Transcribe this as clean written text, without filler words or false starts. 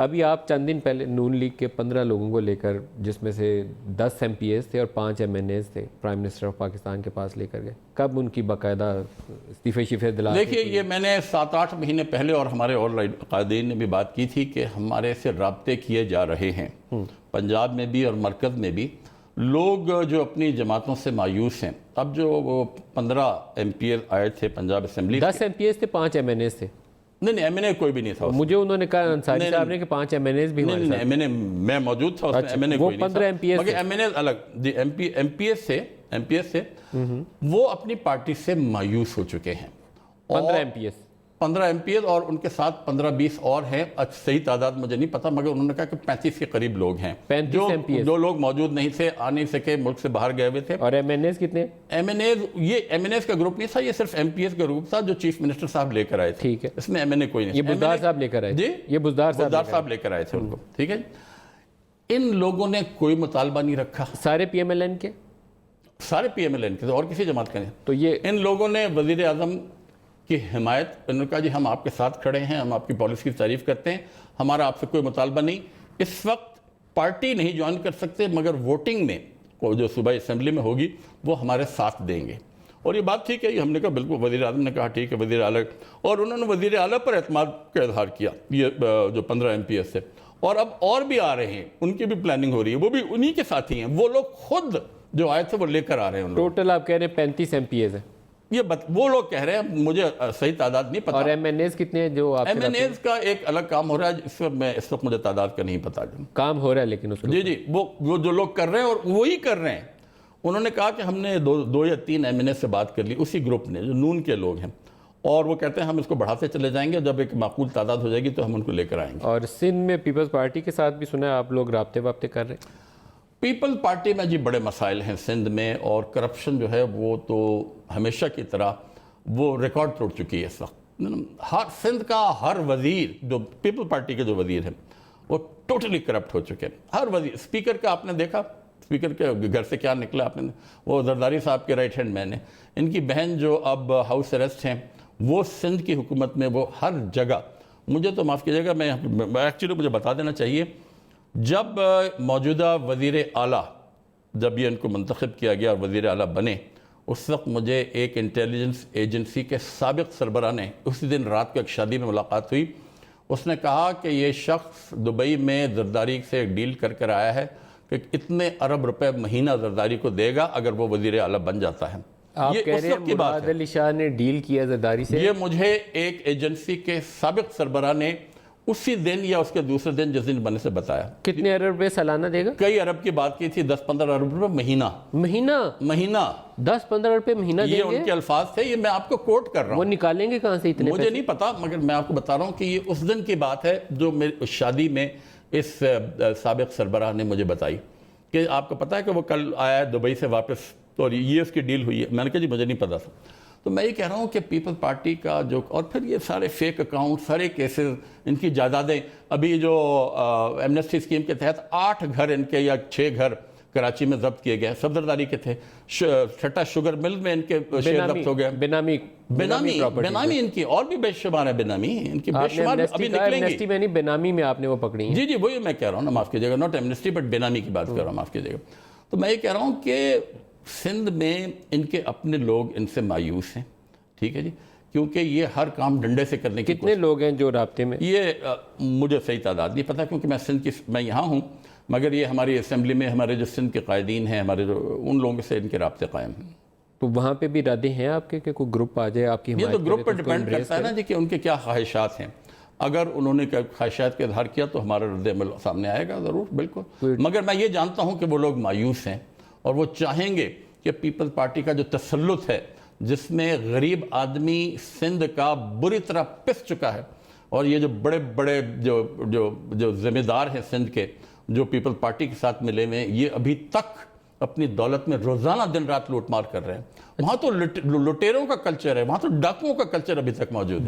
ابھی آپ چند دن پہلے نون لیگ کے 15 لوگوں کو لے کر، جس میں سے 10 ایم پی ایز تھے اور 5 ایم این ایز تھے، پرائم منسٹر آف پاکستان کے پاس لے کر گئے، کب ان کی باقاعدہ استعفے شفے دلا؟ دیکھیے یہ میں نے 7-8 مہینے پہلے اور ہمارے اور قائدین نے بھی بات کی تھی کہ ہمارے سے رابطے کیے جا رہے ہیں پنجاب میں بھی اور مرکز میں بھی، لوگ جو اپنی جماعتوں سے مایوس ہیں۔ اب جو وہ 15 ایم پی ایز آئے تھے Punjab assembly, 10 M P As تھے، 5 ایم این ایز تھے۔ نہیں ایم این اے کوئی بھی نہیں تھا، مجھے انہوں نے کہا انصاری صاحب نے کہ 5 ایم این ایز بھی ہمارے ساتھ۔ ایم این اے میں موجود تھا، اس میں ایم این اے کوئی نہیں تھا، 15 ایم پی ایز مگر ایم این اے الگ، ایم پی ایس سے وہ اپنی پارٹی سے مایوس ہو چکے ہیں۔ 15 M P As 15 M P As اور ان کے ساتھ 15-20 اور ہیں، صحیح تعداد مجھے نہیں پتا، مگر انہوں نے کہا کہ 35 کے قریب لوگ ہیں 35 ایم پی ایز جو لوگ موجود نہیں تھے، آ نہیں سکے، ملک سے باہر گئے ہوئے تھے۔ اور ایم این ایز کتنے؟ ایم این ایز، یہ ایم این ایز کا گروپ نہیں تھا، یہ صرف ایم پی ایز کا گروپ تھا جو چیف منسٹر صاحب لے کر آئے تھے۔ ٹھیک ہے، اس میں ایم این اے کوئی نہیں، یہ بزدار صاحب لے کر آئے جی، یہ بزدار صاحب لے کر آئے تھے ان کو، ٹھیک ہے۔ ان لوگوں نے کوئی مطالبہ نہیں رکھا، سارے پی ایم ایل این کے، سارے پی ایم ایل این کے اور کسی جماعت کے نہیں۔ تو یہ ان لوگوں نے وزیر اعظم کی حمایت، انہوں نے کہا جی ہم آپ کے ساتھ کھڑے ہیں، ہم آپ کی پالیسی کی تعریف کرتے ہیں، ہمارا آپ سے کوئی مطالبہ نہیں۔ اس وقت پارٹی نہیں جوائن کر سکتے، مگر ووٹنگ میں جو صوبائی اسمبلی میں ہوگی وہ ہمارے ساتھ دیں گے۔ اور یہ بات ٹھیک ہے، ہم نے کہا بالکل، وزیر اعظم نے کہا ٹھیک ہے، وزیر اعلیٰ، اور انہوں نے وزیر اعلیٰ پر اعتماد کا اظہار کیا، یہ جو 15 ایم پی ایس سے، اور اب اور بھی آ رہے ہیں، ان کی بھی پلاننگ ہو رہی ہے، وہ بھی انہی کے ساتھی ہیں، وہ لوگ خود جو آئے تھے وہ لے کر آ رہے ہیں۔ ٹوٹل آپ کہہ رہے ہیں 35 ایم پی ایز ہیں؟ یہ وہ لوگ کہہ رہے ہیں، مجھے صحیح تعداد نہیں پتا۔ اور ایم این ایز کتنے ہیں جو آپ ایم این ایز کا ایک الگ کام ہو رہا ہے، اس وقت مجھے تعداد کا نہیں پتا۔ کام ہو رہا ہے لیکن اس جی وہ جو لوگ کر رہے ہیں اور وہی کر رہے ہیں، انہوں نے کہا کہ ہم نے 2 یا 3 ایم این ایز سے بات کر لی، اسی گروپ نے جو نون کے لوگ ہیں، اور وہ کہتے ہیں ہم اس کو بڑھاتے چلے جائیں گے، جب ایک معقول تعداد ہو جائے گی تو ہم ان کو لے کر آئیں گے۔ اور سندھ میں پیپلز پارٹی کے ساتھ بھی سنا ہے آپ لوگ رابطے کر رہے ہیں؟ پیپل پارٹی میں جی بڑے مسائل ہیں سندھ میں، اور کرپشن جو ہے وہ تو ہمیشہ کی طرح وہ ریکارڈ توڑ چکی ہے اس وقت۔ سندھ کا ہر وزیر، جو پیپل پارٹی کے جو وزیر ہیں، وہ ٹوٹلی کرپٹ ہو چکے ہیں۔ ہر وزیر، اسپیکر کا آپ نے دیکھا، اسپیکر کے گھر سے کیا نکلا آپ نے، وہ زرداری صاحب کے رائٹ ہینڈ مین ہیں۔ ان کی بہن جو اب ہاؤس اریسٹ ہیں، وہ سندھ کی حکومت میں وہ ہر جگہ، مجھے تو معاف کیجیے گا، میں ایکچولی مجھے بتا دینا چاہیے، جب موجودہ وزیر اعلیٰ، جب یہ ان کو منتخب کیا گیا اور وزیر اعلیٰ بنے، اس وقت مجھے ایک انٹیلیجنس ایجنسی کے سابق سربراہ نے، اسی دن رات کو ایک شادی میں ملاقات ہوئی، اس نے کہا کہ یہ شخص دبئی میں زرداری سے ایک ڈیل کر آیا ہے کہ اتنے ارب روپے مہینہ زرداری کو دے گا اگر وہ وزیر اعلیٰ بن جاتا ہے۔ آپ کہہ رہے ہیں مراد علی شاہ نے ڈیل کیا زرداری سے؟ یہ مجھے ایک ایجنسی کے سابق سربراہ نے اسی دن یا اس کے دوسرے دن جس دن بنے سے بتایا۔ کتنے ارب روپے سالانہ دے گا؟ کئی ارب کی بات کی تھی، 10-15 ارب روپے مہینہ 10-15 روپے مہینہ دیں گے؟ یہ ان کے الفاظ تھے، یہ میں آپ کو کوٹ کر رہا ہوں۔ وہ نکالیں گے کہاں سے اتنے مجھے نہیں پتا، مگر میں آپ کو بتا رہا ہوں کہ یہ اس دن کی بات ہے جو میری شادی میں اس سابق سربراہ نے مجھے بتائی کہ آپ کو پتا ہے کہ وہ کل آیا ہے دبئی سے واپس اور یہ اس کی ڈیل ہوئی ہے۔ میں نے کہا جی مجھے نہیں پتا تھا۔ تو میں یہ کہہ رہا ہوں کہ پیپل پارٹی کا جو، اور پھر یہ سارے فیک اکاؤنٹ، سارے کیسز، ان کی جائیدادیں، ابھی جو ایمنسٹی اسکیم کے تحت 8 گھر ان کے یا 6 گھر کراچی میں ضبط کیے گئے، سب زرداری کے تھے۔ چھٹا شوگر مل میں ان کے شیئر ضبط ہو گئے، بینامی ان کی، اور بھی بے شمار ہے بینامی، ان کی بے شمار ابھی نکلیں گی۔ ایمنسٹی میں نہیں، بینامی میں آپ نے وہ پکڑی ہیں؟ جی وہی میں کہہ رہا ہوں نا، معاف کیجیے گا، ناٹ ایمنسٹی بٹ بینامی کی بات کر رہا ہوں، معاف کیجیے گا۔ تو میں یہ کہہ رہا ہوں کہ سندھ میں ان کے اپنے لوگ ان سے مایوس ہیں، ٹھیک ہے جی، کیونکہ یہ ہر کام ڈنڈے سے کرنے کی کتنے لوگ ہیں جو رابطے میں؟ یہ مجھے صحیح تعداد نہیں پتا، کیونکہ میں سندھ کی، میں یہاں ہوں، مگر یہ ہماری اسمبلی میں ہمارے جو سندھ کے قائدین ہیں، ہمارے جو ان لوگوں سے ان کے رابطے قائم ہیں۔ تو وہاں پہ بھی ارادے ہیں آپ کے کہ کوئی گروپ آ جائے آپ کی حمایت؟ یہ تو گروپ پر ڈیپینڈ کرتا ہے نا جی کہ ان کے کیا خواہشات ہیں۔ اگر انہوں نے خواہشات کا اظہار کیا تو ہمارا رد عمل سامنے آئے گا ضرور، بالکل۔ مگر میں یہ جانتا ہوں کہ وہ لوگ مایوس ہیں اور وہ چاہیں گے کہ پیپل پارٹی کا جو تسلط ہے، جس میں غریب آدمی سندھ کا بری طرح پس چکا ہے، اور یہ جو بڑے بڑے جو ذمہ دار ہیں سندھ کے، جو پیپل پارٹی کے ساتھ ملے ہوئے ہیں، یہ ابھی تک اپنی دولت میں روزانہ دن رات لوٹ مار کر رہے ہیں۔ وہاں تو لٹیروں کا کلچر ہے، وہاں تو ڈاکوؤں کا کلچر ابھی تک موجود ہے۔